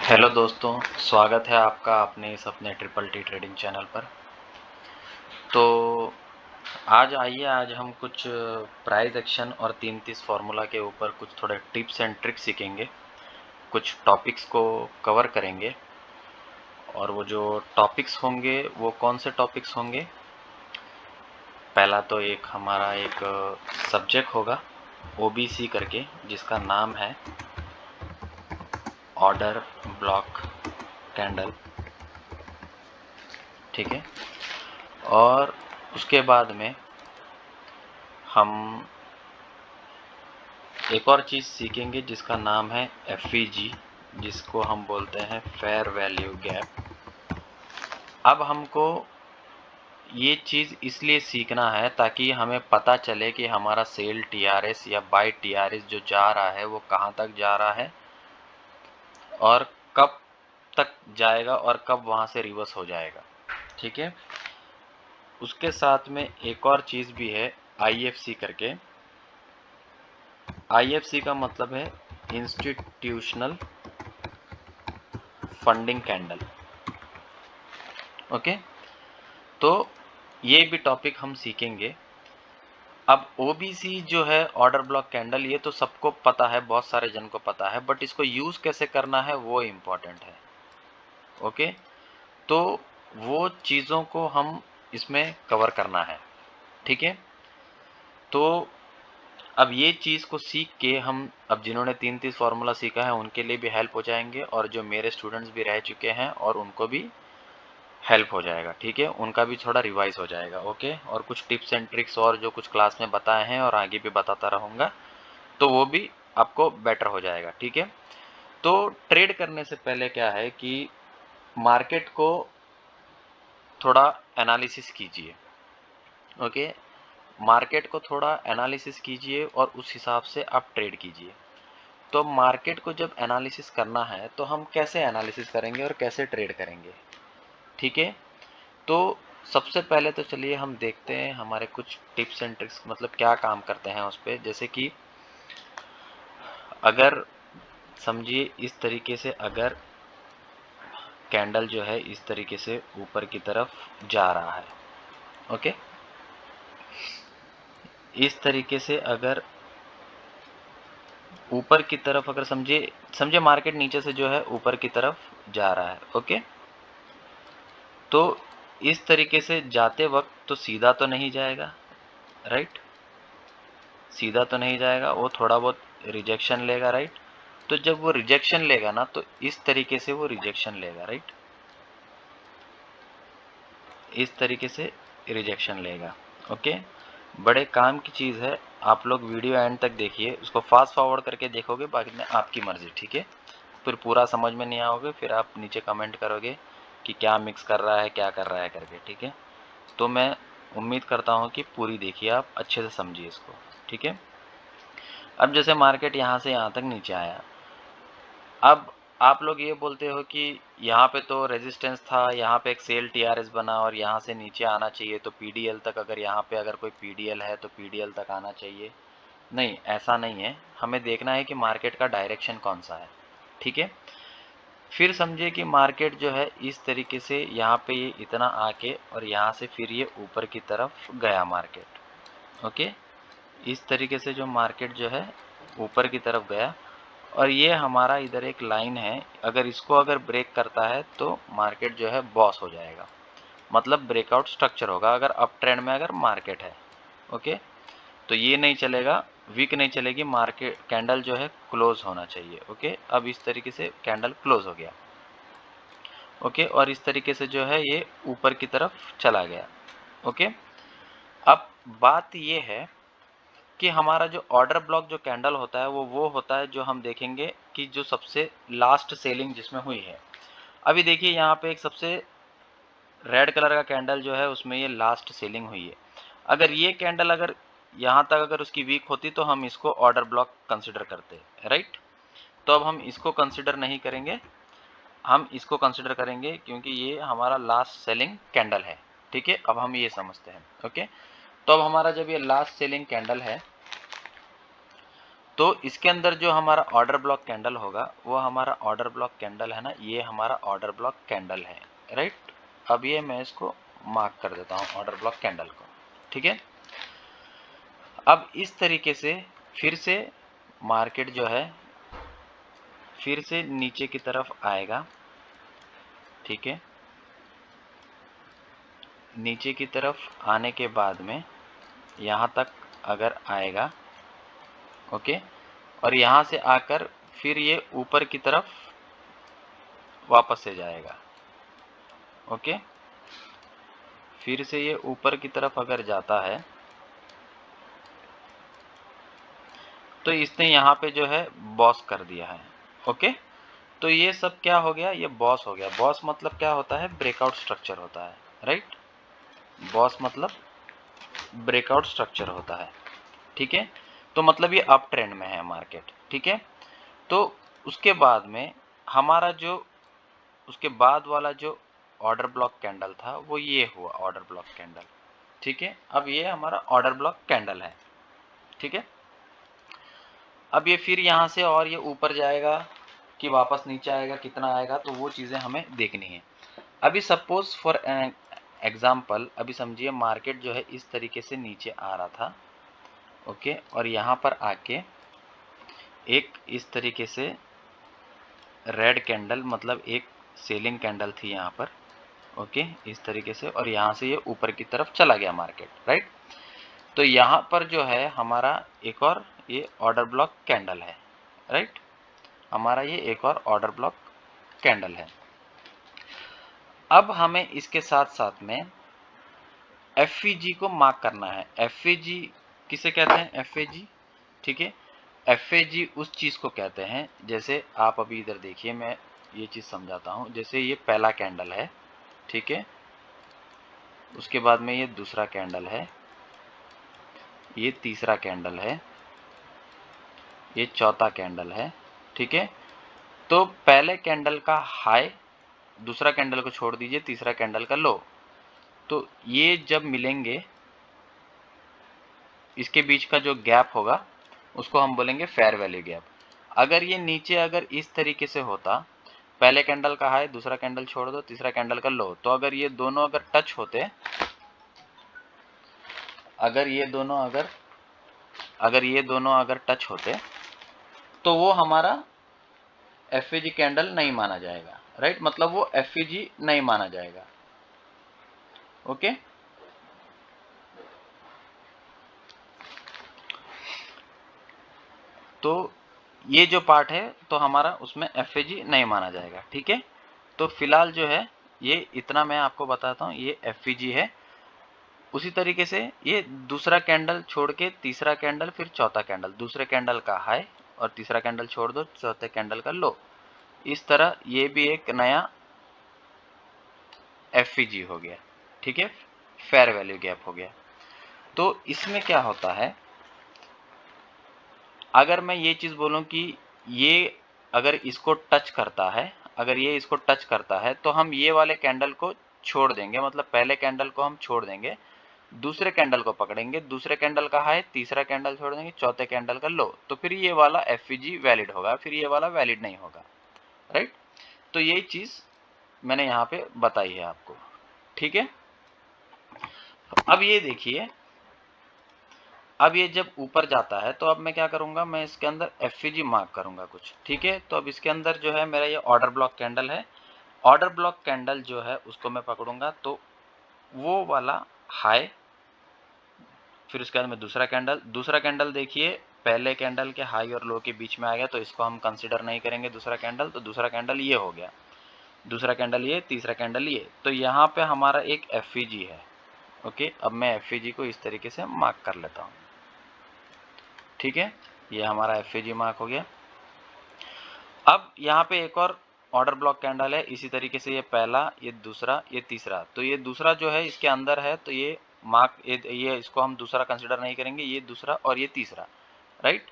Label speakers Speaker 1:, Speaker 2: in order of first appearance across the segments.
Speaker 1: Hello दोस्तों, स्वागत है आपका अपने इस अपने ट्रिपल टी ट्रेडिंग चैनल पर। तो आज हम कुछ प्राइस एक्शन और 3-30 फार्मूला के ऊपर कुछ थोड़े टिप्स एंड ट्रिक्स सीखेंगे, कुछ टॉपिक्स को कवर करेंगे। और वो जो टॉपिक्स होंगे वो कौन से टॉपिक्स होंगे? पहला तो एक हमारा एक सब्जेक्ट होगा ओबीसी करके, जिसका नाम है ऑर्डर ब्लॉक कैंडल, ठीक है। और उसके बाद में हम एक और चीज़ सीखेंगे जिसका नाम है एफईजी, जिसको हम बोलते हैं फेयर वैल्यू गैप। अब हमको ये चीज़ इसलिए सीखना है ताकि हमें पता चले कि हमारा सेल टीआरएस या बाय टीआरएस जो जा रहा है वो कहाँ तक जा रहा है और कब तक जाएगा और कब वहाँ से रिवर्स हो जाएगा, ठीक है। उसके साथ में एक और चीज़ भी है आईएफसी करके। आईएफसी का मतलब है इंस्टीट्यूशनल फंडिंग कैंडल, ओके। तो ये भी टॉपिक हम सीखेंगे। अब ओबीसी जो है ऑर्डर ब्लॉक कैंडल, ये तो सबको पता है, बहुत सारे जन को पता है, बट इसको यूज कैसे करना है वो इम्पोर्टेंट है, ओके। तो वो चीज़ों को हम इसमें कवर करना है, ठीक है। तो अब ये चीज़ को सीख के हम, अब जिन्होंने 3-3 फार्मूला सीखा है उनके लिए भी हेल्प हो जाएंगे, और जो मेरे स्टूडेंट्स भी रह चुके हैं और उनको भी हेल्प हो जाएगा, ठीक है। उनका भी थोड़ा रिवाइज हो जाएगा, ओके। और कुछ टिप्स एंड ट्रिक्स और जो कुछ क्लास में बताए हैं और आगे भी बताता रहूँगा, तो वो भी आपको बेटर हो जाएगा, ठीक है। तो ट्रेड करने से पहले क्या है कि मार्केट को थोड़ा एनालिसिस कीजिए, ओके। मार्केट को थोड़ा एनालिसिस कीजिए और उस हिसाब से आप ट्रेड कीजिए। तो मार्केट को जब एनालिसिस करना है तो हम कैसे एनालिसिस करेंगे और कैसे ट्रेड करेंगे, ठीक है। तो सबसे पहले तो चलिए हम देखते हैं हमारे कुछ टिप्स एंड ट्रिक्स, मतलब क्या काम करते हैं उस पर। जैसे कि अगर समझिए इस तरीके से, अगर कैंडल जो है इस तरीके से ऊपर की तरफ जा रहा है, ओके। इस तरीके से अगर ऊपर की तरफ, अगर समझिए मार्केट नीचे से जो है ऊपर की तरफ जा रहा है, ओके। तो इस तरीके से जाते वक्त तो सीधा तो नहीं जाएगा, राइट। सीधा तो नहीं जाएगा, वो थोड़ा बहुत रिजेक्शन लेगा, राइट। तो जब वो रिजेक्शन लेगा ना, तो इस तरीके से वो रिजेक्शन लेगा, राइट। इस तरीके से रिजेक्शन लेगा, ओके। बड़े काम की चीज़ है, आप लोग वीडियो एंड तक देखिए, उसको फास्ट फॉरवर्ड करके देखोगे, बाकी में आपकी मर्जी, ठीक है। फिर पूरा समझ में नहीं आओगे, फिर आप नीचे कमेंट करोगे कि क्या मिक्स कर रहा है, क्या कर रहा है करके, ठीक है। तो मैं उम्मीद करता हूँ कि पूरी देखिए, आप अच्छे से समझिए इसको, ठीक है। अब जैसे मार्केट यहाँ से यहाँ तक नीचे आया, अब आप लोग ये बोलते हो कि यहाँ पे तो रेजिस्टेंस था, यहाँ पे एक सेल टीआरएस बना और यहाँ से नीचे आना चाहिए, तो पीडीएल तक, अगर यहाँ पे अगर कोई पीडीएल है तो पीडीएल तक आना चाहिए। नहीं, ऐसा नहीं है, हमें देखना है कि मार्केट का डायरेक्शन कौन सा है, ठीक है। फिर समझिए कि मार्केट जो है इस तरीके से यहाँ पे ये इतना आके और यहाँ से फिर ये ऊपर की तरफ गया मार्केट, ओके। इस तरीके से जो मार्केट जो है ऊपर की तरफ गया, और ये हमारा इधर एक लाइन है, अगर इसको अगर ब्रेक करता है तो मार्केट जो है बॉस हो जाएगा, मतलब ब्रेकआउट स्ट्रक्चर होगा अगर अप ट्रेंड में अगर मार्केट है, ओके। तो ये नहीं चलेगा, वीक नहीं चलेगी, मार्केट कैंडल जो है क्लोज होना चाहिए, ओके। अब इस तरीके से कैंडल क्लोज हो गया, ओके। और इस तरीके से जो है ये ऊपर की तरफ चला गया, ओके। अब बात ये है कि हमारा जो ऑर्डर ब्लॉक जो कैंडल होता है वो होता है जो हम देखेंगे कि जो सबसे लास्ट सेलिंग जिसमें हुई है। अभी देखिए यहाँ पे एक सबसे रेड कलर का कैंडल जो है उसमें ये लास्ट सेलिंग हुई है। अगर ये कैंडल अगर यहाँ तक अगर उसकी वीक होती तो हम इसको ऑर्डर ब्लॉक कंसिडर करते, राइट। तो अब हम इसको कंसिडर नहीं करेंगे, हम इसको कंसिडर करेंगे क्योंकि ये हमारा लास्ट सेलिंग कैंडल है, ठीक है। अब हम ये समझते हैं, ओके। तो अब हमारा जब ये लास्ट सेलिंग कैंडल है, तो इसके अंदर जो हमारा ऑर्डर ब्लॉक कैंडल होगा वो हमारा ऑर्डर ब्लॉक कैंडल है ना, ये हमारा ऑर्डर ब्लॉक कैंडल है, राइट। अब ये मैं इसको मार्क कर देता हूँ ऑर्डर ब्लॉक कैंडल को, ठीक है। अब इस तरीके से फिर से मार्केट जो है फिर से नीचे की तरफ आएगा, ठीक है। नीचे की तरफ आने के बाद में यहाँ तक अगर आएगा, ओके, और यहाँ से आकर फिर ये ऊपर की तरफ वापस से जाएगा, ओके। फिर से ये ऊपर की तरफ अगर जाता है तो इसने यहाँ पे जो है बॉस कर दिया है, ओके। तो ये सब क्या हो गया, ये बॉस हो गया। बॉस मतलब क्या होता है, ब्रेकआउट स्ट्रक्चर होता है, राइट। बॉस मतलब ब्रेकआउट स्ट्रक्चर होता है, ठीक है। तो मतलब ये अप ट्रेंड में है मार्केट, ठीक है। तो उसके बाद में हमारा जो उसके बाद वाला जो ऑर्डर ब्लॉक कैंडल था वो ये हुआ ऑर्डर ब्लॉक कैंडल, ठीक है। अब ये हमारा ऑर्डर ब्लॉक कैंडल है, ठीक है। अब ये फिर यहाँ से और ये ऊपर जाएगा कि वापस नीचे आएगा, कितना आएगा, तो वो चीज़ें हमें देखनी है। अभी सपोज फॉर एग्जाम्पल, अभी समझिए मार्केट जो है इस तरीके से नीचे आ रहा था, ओके, और यहाँ पर आके एक इस तरीके से रेड कैंडल, मतलब एक सेलिंग कैंडल थी यहाँ पर, ओके, इस तरीके से, और यहाँ से ये ऊपर की तरफ चला गया मार्केट, राइट। तो यहाँ पर जो है हमारा एक और ये ऑर्डर ब्लॉक कैंडल है, राइट। हमारा ये एक और ऑर्डर ब्लॉक कैंडल है। अब हमें इसके साथ साथ में एफईजी को मार्क करना है। एफईजी किसे कहते हैं, एफईजी, ठीक है। एफईजी उस चीज को कहते हैं, जैसे आप अभी इधर देखिए, मैं ये चीज समझाता हूं। जैसे ये पहला कैंडल है, ठीक है, उसके बाद में ये दूसरा कैंडल है, ये तीसरा कैंडल है, ये चौथा कैंडल है, ठीक है। तो पहले कैंडल का हाई, दूसरा कैंडल को छोड़ दीजिए, तीसरा कैंडल का लो, तो ये जब मिलेंगे, इसके बीच का जो गैप होगा उसको हम बोलेंगे फेयर वैल्यू गैप। अगर ये नीचे अगर इस तरीके से होता, पहले कैंडल का हाई, दूसरा कैंडल छोड़ दो, तीसरा कैंडल का लो, तो अगर ये दोनों अगर टच होते, अगर ये दोनों अगर टच होते, तो वो हमारा एफईजी कैंडल नहीं माना जाएगा, राइट। मतलब वो एफईजी नहीं माना जाएगा, ओके। तो ये जो पार्ट है तो हमारा उसमें एफईजी नहीं माना जाएगा, ठीक है। तो फिलहाल जो है ये इतना मैं आपको बताता हूँ, ये एफईजी है। उसी तरीके से ये दूसरा कैंडल छोड़ के तीसरा कैंडल, फिर चौथा कैंडल, दूसरे कैंडल का हाई और तीसरा कैंडल छोड़ दो, चौथे कैंडल का लो। इस तरह ये भी एक नया एफईजी हो गया, ठीक है, फेयर वैल्यू गैप हो गया। तो इसमें क्या होता है, अगर मैं ये चीज बोलूं कि ये अगर इसको टच करता है, अगर ये इसको टच करता है, तो हम ये वाले कैंडल को छोड़ देंगे, मतलब पहले कैंडल को हम छोड़ देंगे, दूसरे कैंडल को पकड़ेंगे, दूसरे कैंडल का हाई, तीसरा कैंडल छोड़ देंगे, चौथे कैंडल का लो, तो फिर ये वाला एफईजी वैलिड होगा, फिर ये वाला वैलिड नहीं होगा, राइट। तो यही चीज मैंने यहाँ पे बताई है आपको, ठीक है। अब ये देखिए, अब ये जब ऊपर जाता है तो अब मैं क्या करूंगा, मैं इसके अंदर एफईजी मार्क करूंगा कुछ, ठीक है। तो अब इसके अंदर जो है मेरा ये ऑर्डर ब्लॉक कैंडल है, ऑर्डर ब्लॉक कैंडल जो है उसको मैं पकड़ूंगा, तो वो वाला हाई, फिर उसके बाद में दूसरा कैंडल देखिए पहले कैंडल के हाई और लो के बीच में आ गया, तो इसको हम कंसीडर नहीं करेंगे दूसरा कैंडल। तो दूसरा कैंडल ये हो गया, दूसरा कैंडल ये, तीसरा कैंडल ये, तो यहाँ पे हमारा एक एफईजी है, ओके। अब मैं एफईजी को इस तरीके से मार्क कर लेता हूँ, ठीक है, ये हमारा एफईजी मार्क हो गया। अब यहाँ पे एक और ऑर्डर ब्लॉक कैंडल है, इसी तरीके से ये पहला, ये दूसरा, ये तीसरा, तो ये दूसरा जो है इसके अंदर है, तो ये मार्क, ये इसको हम दूसरा कंसिडर नहीं करेंगे, ये दूसरा और ये तीसरा, राइट।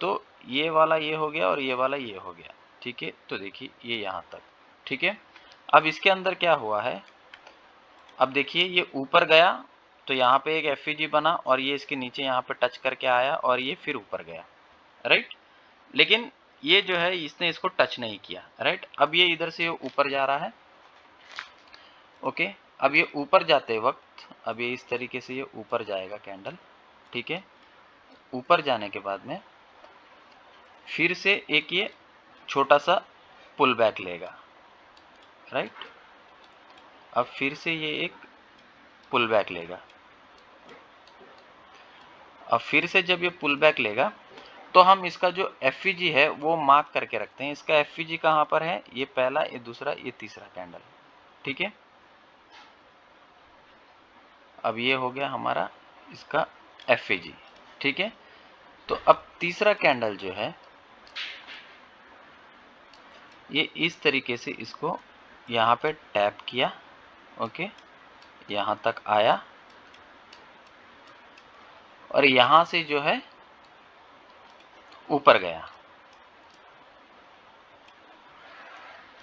Speaker 1: तो ये वाला ये हो गया और ये वाला ये हो गया, ठीक है। तो देखिए ये यहाँ तक, ठीक है। अब इसके अंदर क्या हुआ है, अब देखिए ये ऊपर गया तो यहाँ पे एक एफईजी बना, और ये इसके नीचे यहाँ पे टच करके आया और ये फिर ऊपर गया, राइट। लेकिन ये जो है इसने इसको टच नहीं किया, राइट। अब ये इधर से ऊपर जा रहा है, ओके। अब ये ऊपर जाते वक्त अब ये इस तरीके से ये ऊपर जाएगा कैंडल, ठीक है। ऊपर जाने के बाद में फिर से एक ये छोटा सा पुल बैक लेगा, राइट। अब फिर से ये एक पुल बैक लेगा। अब फिर से जब ये पुल बैक लेगा तो हम इसका जो एफईजी है वो मार्क करके रखते हैं। इसका एफईजी कहाँ पर है, ये पहला, ये दूसरा, ये तीसरा कैंडल, ठीक है। अब ये हो गया हमारा इसका एफईजी, ठीक है। तो अब तीसरा कैंडल जो है ये इस तरीके से इसको यहाँ पे टैप किया, ओके, यहाँ तक आया और यहाँ से जो है ऊपर गया,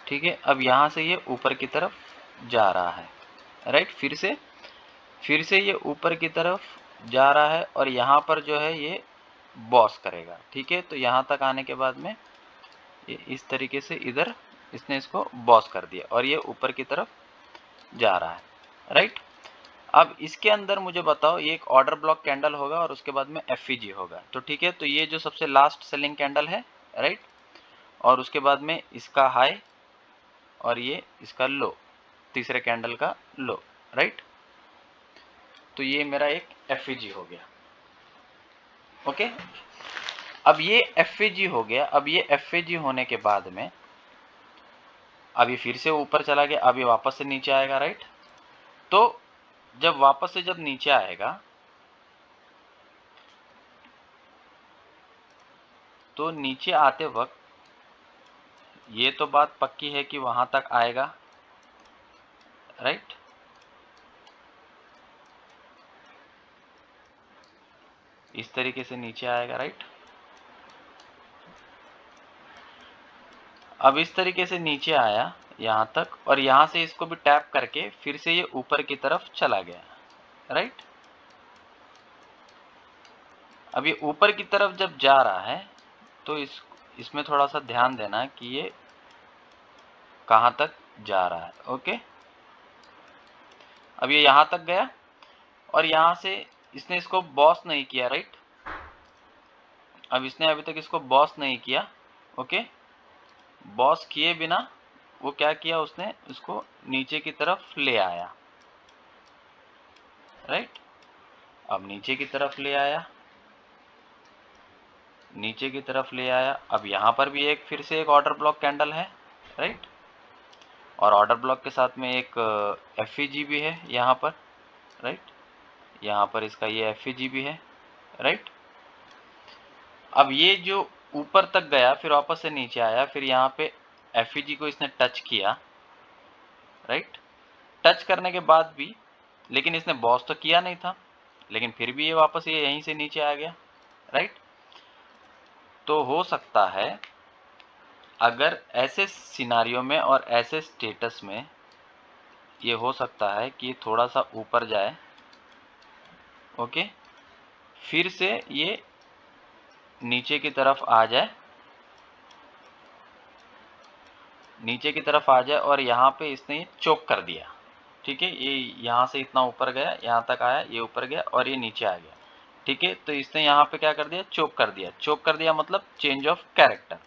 Speaker 1: ठीक है। अब यहाँ से ये ऊपर की तरफ जा रहा है, राइट। फिर से ये ऊपर की तरफ जा रहा है और यहाँ पर जो है ये बॉस करेगा, ठीक है। तो यहाँ तक आने के बाद में ये इस तरीके से इधर इसने इसको बॉस कर दिया और ये ऊपर की तरफ जा रहा है, राइट। अब इसके अंदर मुझे बताओ, ये एक ऑर्डर ब्लॉक कैंडल होगा और उसके बाद में एफईजी होगा, तो ठीक है। तो ये जो सबसे लास्ट सेलिंग कैंडल है, राइट, और उसके बाद में इसका हाई और ये इसका लो, तीसरे कैंडल का लो, राइट। तो ये मेरा एक एफईजी हो गया, ओके। अब ये एफईजी हो गया। अब ये एफईजी होने के बाद में अब ये फिर से ऊपर चला गया, अब ये वापस से नीचे आएगा, राइट। तो जब वापस से जब नीचे आएगा तो नीचे आते वक्त ये तो बात पक्की है कि वहां तक आएगा, राइट। इस तरीके से नीचे आएगा, राइट। अब इस तरीके से नीचे आया यहां तक और यहां से इसको भी टैप करके फिर से ये ऊपर की तरफ चला गया, राइट। अब ये ऊपर की तरफ जब जा रहा है तो इसमें थोड़ा सा ध्यान देना कि ये कहां तक जा रहा है, ओके। अब ये यहां तक गया और यहां से इसने इसको बॉस नहीं किया, राइट। अब इसने अभी तक इसको बॉस नहीं किया, ओके। बॉस किए बिना वो क्या किया, उसने इसको नीचे की तरफ ले आया, राइट। अब नीचे की तरफ ले आया, नीचे की तरफ ले आया। अब यहां पर भी एक फिर से एक ऑर्डर ब्लॉक कैंडल है, राइट। और ऑर्डर ब्लॉक के साथ में एक एफईजी भी है यहाँ पर, राइट। यहाँ पर इसका ये एफईजी भी है, राइट। अब ये जो ऊपर तक गया फिर वापस से नीचे आया, फिर यहाँ पे एफईजी को इसने टच किया, राइट। टच करने के बाद भी लेकिन इसने बॉस तो किया नहीं था, लेकिन फिर भी ये वापस ये यहीं से नीचे आ गया, राइट। तो हो सकता है अगर ऐसे सिनारियो में और ऐसे स्टेटस में ये हो सकता है कि थोड़ा सा ऊपर जाए, ओके, फिर से ये नीचे की तरफ आ जाए, नीचे की तरफ आ जाए और यहाँ पे इसने चोक कर दिया, ठीक है। ये यहाँ से इतना ऊपर गया, यहाँ तक आया, ये ऊपर गया और ये नीचे आ गया, ठीक है। तो इसने यहाँ पे क्या कर दिया, चोक कर दिया। चोक कर दिया मतलब चेंज ऑफ कैरेक्टर,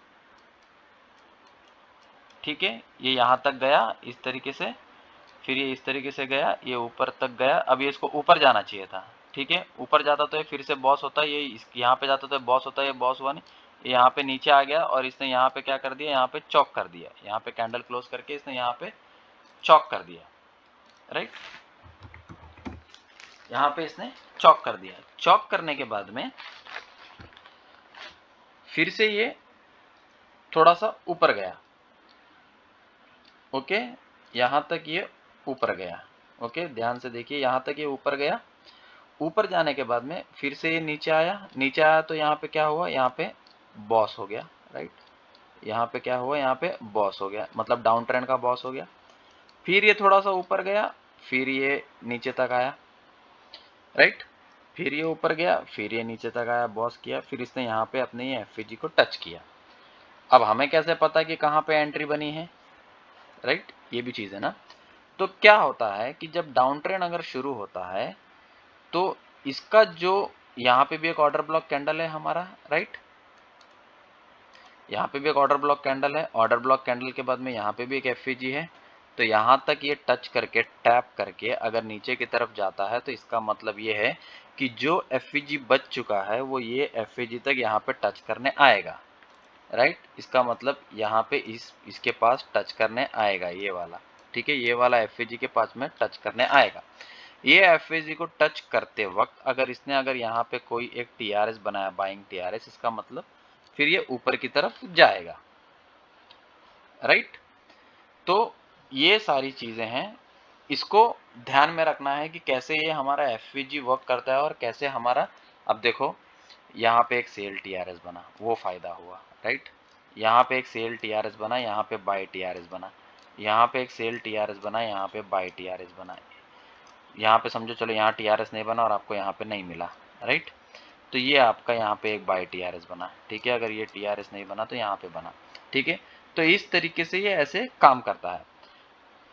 Speaker 1: ठीक है। ये यहाँ तक गया इस तरीके से, फिर ये इस तरीके से गया, ये ऊपर तक गया। अब ये इसको ऊपर जाना चाहिए था, ठीक है। ऊपर जाता तो ये फिर से बॉस होता, ये यहाँ पे जाता तो बॉस होता, ये बॉस हुआ नहीं, ये यहाँ पे नीचे आ गया और इसने यहाँ पे क्या कर दिया, यहाँ पे चॉक कर दिया। यहाँ पे कैंडल क्लोज करके इसने यहाँ पे चॉक कर दिया, राइट। यहाँ पे इसने चॉक कर दिया। चॉक करने के बाद में फिर से ये थोड़ा सा ऊपर गया, ओके। यहाँ तक ये ऊपर गया, ओके। ध्यान से देखिए, यहाँ तक ये ऊपर गया। ऊपर जाने के बाद में फिर से ये नीचे आया। नीचे आया तो यहाँ पे क्या हुआ, यहाँ पे बॉस हो गया, राइट। यहाँ पे क्या हुआ, यहाँ पे बॉस हो गया, मतलब डाउन ट्रेंड का बॉस हो गया। फिर ये थोड़ा सा ऊपर गया, फिर ये नीचे तक आया, राइट। फिर ये ऊपर गया, फिर ये नीचे तक आया, बॉस किया, फिर इसने यहाँ पे अपने ये एफवीजी को टच किया। अब हमें कैसे पता कि कहाँ पे एंट्री बनी है, राइट, ये भी चीज है ना। तो क्या होता है कि जब डाउन ट्रेंड अगर शुरू होता है तो इसका जो यहाँ पे भी एक ऑर्डर ब्लॉक कैंडल है हमारा, राइट, यहाँ पे भी एक ऑर्डर ब्लॉक कैंडल है, ऑर्डर ब्लॉक कैंडल के बाद में यहाँ पे भी एक एफवीजी है। तो यहाँ तक ये टच करके, टैप करके अगर नीचे की तरफ जाता है तो इसका मतलब ये है कि जो एफवीजी बच चुका है वो ये एफवीजी तक यहाँ पे टच करने आएगा, राइट। इसका मतलब यहाँ पे इसके पास टच करने आएगा ये वाला, ठीक है, ये वाला एफवीजी के पास में टच करने आएगा। ये एफवीजी को टच करते वक्त अगर इसने अगर यहाँ पे कोई एक टीआरएस बनाया, बाइंग टीआरएस, इसका मतलब फिर ये ऊपर की तरफ जाएगा, राइट। तो ये सारी चीजें हैं, इसको ध्यान में रखना है कि कैसे ये हमारा एफवीजी वर्क करता है और कैसे हमारा, अब देखो यहाँ पे एक सेल टीआरएस बना, वो फायदा हुआ, राइट। यहाँ पे एक सेल टीआरएस बना, यहाँ पे बाय टीआरएस बना, यहाँ पे एक सेल टीआरएस बना, यहाँ पे बाय टीआरएस बना, यहाँ पे समझो चलो यहाँ टीआरएस नहीं बना और आपको यहाँ पे नहीं मिला, राइट। तो ये आपका यहाँ पे एक बाय टीआरएस बना, ठीक है, अगर ये टीआरएस नहीं बना तो यहाँ पे बना, ठीक है। तो इस तरीके से ये ऐसे काम करता है।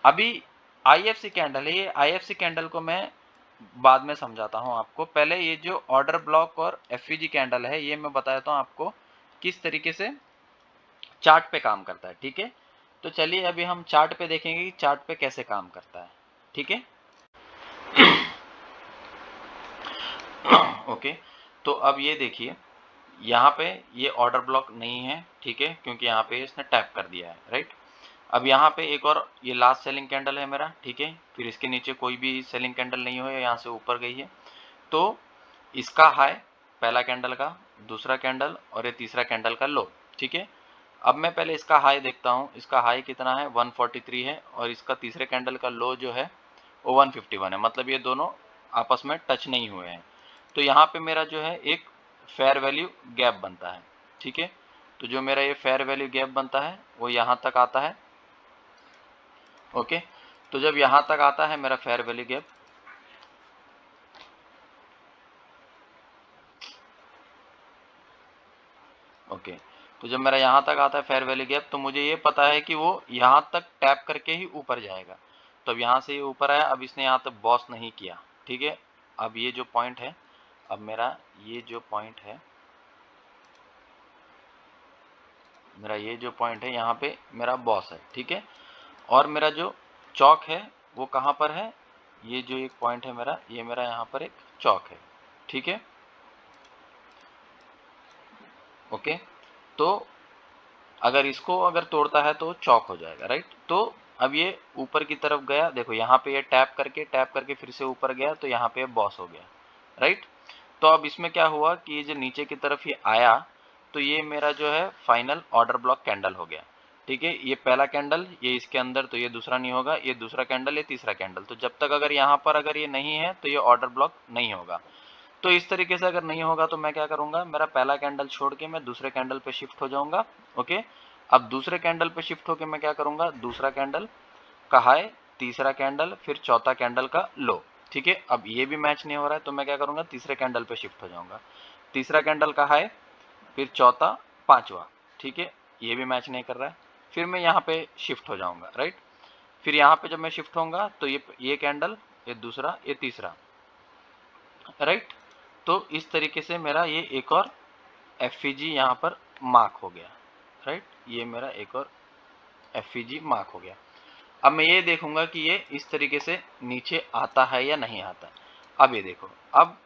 Speaker 1: अभी आईएफसी कैंडल है, ये आईएफसी कैंडल को मैं बाद में समझाता हूँ आपको। पहले ये जो ऑर्डर ब्लॉक और एफवीजी कैंडल है ये मैं बता देता हूँ आपको किस तरीके से चार्ट पे काम करता है, ठीक है। तो चलिए अभी हम चार्ट पे देखेंगे कि चार्ट पे कैसे काम करता है, ठीक है। ओके, तो अब ये देखिए यहाँ पे ये ऑर्डर ब्लॉक नहीं है, ठीक है, क्योंकि यहाँ पे इसने टैप कर दिया है, राइट। अब यहाँ पे एक और ये लास्ट सेलिंग कैंडल है मेरा, ठीक है, फिर इसके नीचे कोई भी सेलिंग कैंडल नहीं हुई है, यहाँ से ऊपर गई है। तो इसका हाई पहला कैंडल का, दूसरा कैंडल और ये तीसरा कैंडल का लो, ठीक है। अब मैं पहले इसका हाई देखता हूँ, इसका हाई कितना है 143 है और इसका तीसरे कैंडल का लो जो है वो 151 है, मतलब ये दोनों आपस में टच नहीं हुए हैं। तो यहाँ पे मेरा जो है एक फेयर वैल्यू गैप बनता है, ठीक है। तो जो मेरा ये फेयर वैल्यू गैप बनता है वो यहाँ तक आता है, ओके। तो जब यहाँ तक आता है मेरा फेयर वैल्यू गैप, ओके, तो जब मेरा यहाँ तक आता है फेयर वैल्यू गैप तो मुझे ये पता है कि वो यहाँ तक टैप करके ही ऊपर जाएगा। तो अब यहाँ से ये ऊपर आया, अब इसने यहाँ तक बॉस नहीं किया, ठीक है। अब ये जो पॉइंट है, अब मेरा ये जो पॉइंट है, मेरा ये जो पॉइंट है यहाँ पे मेरा बॉस है, ठीक है। और मेरा जो चौक है वो कहाँ पर है, ये जो एक पॉइंट है मेरा, ये मेरा यहाँ पर एक चौक है, ठीक है, ओके। तो अगर इसको अगर तोड़ता है तो चौक हो जाएगा, राइट। तो अब ये ऊपर की तरफ गया, देखो यहाँ पे ये टैप करके फिर से ऊपर गया, तो यहाँ पे बॉस हो गया, राइट। तो अब इसमें क्या हुआ कि ये जो नीचे की तरफ ये आया तो ये मेरा जो है फाइनल ऑर्डर ब्लॉक कैंडल हो गया, ठीक है। ये पहला कैंडल ये इसके अंदर, तो ये दूसरा नहीं होगा, ये दूसरा कैंडल, ये तीसरा कैंडल। तो जब तक अगर यहाँ पर अगर ये नहीं है तो ये ऑर्डर ब्लॉक नहीं होगा। तो इस तरीके से अगर नहीं होगा तो मैं क्या करूंगा, मेरा पहला कैंडल छोड़ के मैं दूसरे कैंडल पे शिफ्ट हो जाऊंगा, ओके। अब दूसरे कैंडल पे शिफ्ट होके मैं क्या करूंगा, दूसरा कैंडल का हाई, तीसरा कैंडल, फिर चौथा कैंडल का लो, ठीक है। अब ये भी मैच नहीं हो रहा है तो मैं क्या करूंगा, तीसरे कैंडल पे शिफ्ट हो जाऊंगा, तीसरा कैंडल का हाई, फिर चौथा, पांचवा, ठीक है, ये भी मैच नहीं कर रहा है, फिर मैं यहाँ पे शिफ्ट हो जाऊंगा, राइट। फिर यहाँ पे जब मैं शिफ्ट होऊंगा तो ये कैंडल, ये दूसरा, ये तीसरा, राइट। तो इस तरीके से मेरा ये एक और एफईजी यहाँ पर मार्क हो गया, राइट, ये मेरा एक और एफईजी मार्क हो गया। अब मैं ये देखूंगा कि ये इस तरीके से नीचे आता है या नहीं आता। अब ये देखो, अब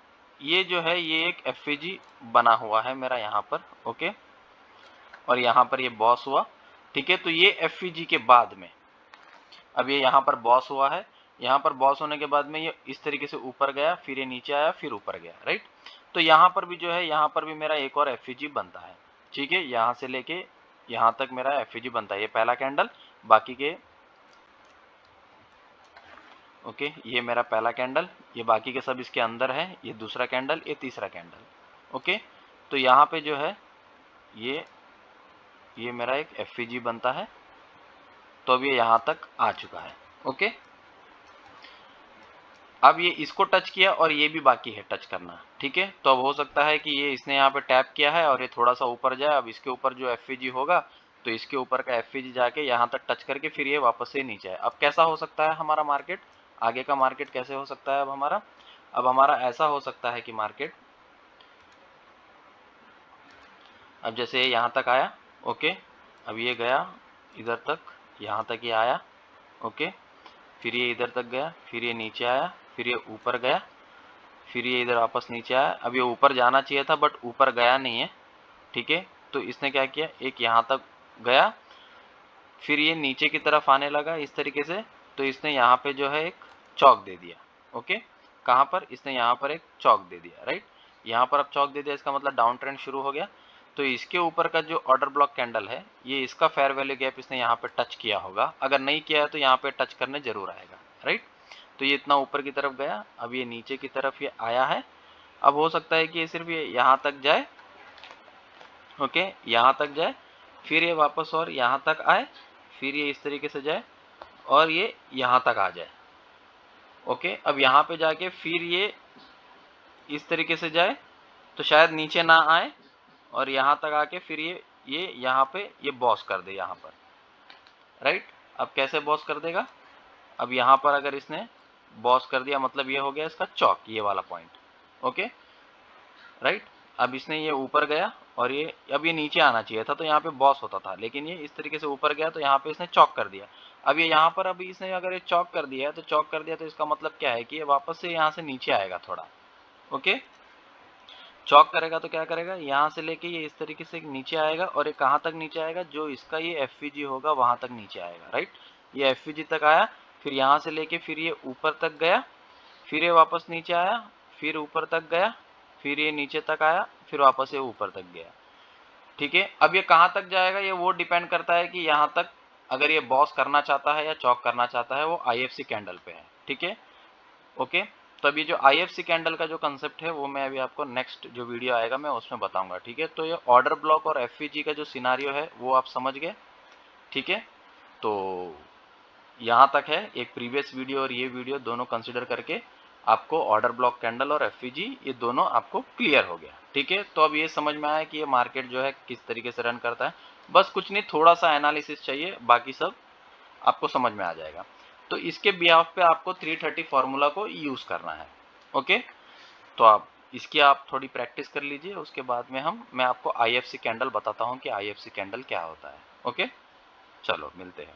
Speaker 1: ये जो है ये एक एफईजी बना हुआ है मेरा यहाँ पर, ओके, और यहाँ पर ये बॉस हुआ, ठीक है। तो ये एफईजी के बाद में अब ये यहाँ पर बॉस हुआ है, यहाँ पर बॉस होने के बाद में ये इस तरीके से ऊपर गया, फिर ये नीचे आया, फिर ऊपर गया, राइट। तो यहाँ पर भी जो है, यहाँ पर भी मेरा एक और एफईजी बनता है, ठीक है, यहाँ से लेके यहाँ तक मेरा एफईजी बनता है, ये पहला कैंडल, बाकी के, ओके, ये मेरा पहला कैंडल, ये बाकी के सब इसके अंदर है, ये दूसरा कैंडल, ये तीसरा कैंडल, ओके। तो यहाँ पे जो है ये मेरा एक एफईजी बनता है। तो अब ये यहाँ तक आ चुका है, ओके। अब ये इसको टच किया और ये भी बाकी है टच करना, ठीक है। तो अब हो सकता है कि ये इसने यहाँ पे टैप किया है और ये थोड़ा सा ऊपर जाए। अब इसके ऊपर जो एफवीजी होगा तो इसके ऊपर का एफवीजी जाके यहाँ तक टच करके फिर ये वापस से नीचे आए। अब कैसा हो सकता है हमारा मार्केट, आगे का मार्केट कैसे हो सकता है अब हमारा ऐसा हो सकता है कि मार्केट अब जैसे यहाँ तक आया, ओके, अब ये गया इधर तक, यहाँ तक ये आया, ओके, फिर ये इधर तक गया, फिर ये नीचे आया, फिर ये ऊपर गया, फिर ये इधर वापस नीचे आया। अब ये ऊपर जाना चाहिए था बट ऊपर गया नहीं है, ठीक है। तो इसने क्या किया, एक यहाँ तक गया, फिर ये नीचे की तरफ आने लगा इस तरीके से। तो इसने यहाँ पे जो है एक चौक दे दिया, ओके। कहाँ पर, इसने यहाँ पर एक चौक दे दिया, राइट। यहाँ पर अब चौक दे दिया, इसका मतलब डाउन ट्रेंड शुरू हो गया। तो इसके ऊपर का जो ऑर्डर ब्लॉक कैंडल है, ये इसका फेयर वैल्यू गैप इसने यहाँ पे टच किया होगा। अगर नहीं किया है तो यहाँ पे टच करने जरूर आएगा, राइट। तो ये इतना ऊपर की तरफ गया, अब ये नीचे की तरफ ये आया है। अब हो सकता है कि ये सिर्फ ये यहाँ तक जाए, ओके, यहाँ तक जाए, फिर ये वापस और यहाँ तक आए, फिर ये इस तरीके से जाए और ये यहाँ तक आ जाए, ओके। अब यहाँ पे जाके फिर ये इस तरीके से जाए तो शायद नीचे ना आए और यहाँ तक आके फिर ये यहाँ पे ये बॉस कर दे यहाँ पर, राइट। अब कैसे बॉस कर देगा, अब यहाँ पर अगर इसने बॉस कर दिया मतलब ये हो गया इसका चौक, ये वाला पॉइंट, ओके, राइट। अब इसने ये ऊपर गया और ये अब ये नीचे आना चाहिए था तो यहाँ पे बॉस होता था, लेकिन ये इस तरीके से ऊपर गया तो यहाँ पे इसने चौक कर दिया। अब ये यहाँ पर अभी इसने अगर ये चौक कर दिया है तो चौक कर दिया तो इसका मतलब क्या है कि ये वापस से यहाँ से नीचे आएगा थोड़ा, ओके। चौक करेगा तो क्या करेगा, यहाँ से लेके ये इस तरीके से नीचे आएगा और ये कहाँ तक नीचे आएगा, जो इसका ये एफवीजी होगा वहां तक नीचे आएगा, राइट। ये एफवीजी तक आया, फिर यहाँ से लेके फिर ये ऊपर तक गया, फिर ये वापस नीचे आया, फिर ऊपर तक गया, फिर ये नीचे तक आया, फिर वापस ये ऊपर तक गया, ठीक है। अब ये कहाँ तक जाएगा ये वो डिपेंड करता है कि यहाँ तक अगर ये बॉस करना चाहता है या चौक करना चाहता है वो आईएफसी कैंडल पे है, ठीक है, ओके। तो अभी जो आईएफसी कैंडल का जो कंसेप्ट है वो मैं अभी आपको नेक्स्ट जो वीडियो आएगा मैं उसमें बताऊंगा, ठीक है। तो ये ऑर्डर ब्लॉक और एफवीजी का जो सिनारियो है वो आप समझ गए, ठीक है। तो यहाँ तक है, एक प्रीवियस वीडियो और ये वीडियो दोनों कंसिडर करके आपको ऑर्डर ब्लॉक कैंडल और एफवीजी ये दोनों आपको क्लियर हो गया, ठीक है। तो अब ये समझ में आया कि ये मार्केट जो है किस तरीके से रन करता है। बस कुछ नहीं, थोड़ा सा एनालिसिस चाहिए, बाकी सब आपको समझ में आ जाएगा। तो इसके बिहाफ पे आपको 330 फार्मूला को यूज करना है, ओके। तो आप थोड़ी प्रैक्टिस कर लीजिए, उसके बाद में मैं आपको आईएफसी कैंडल बताता हूँ कि आईएफसी कैंडल क्या होता है, ओके। चलो मिलते हैं।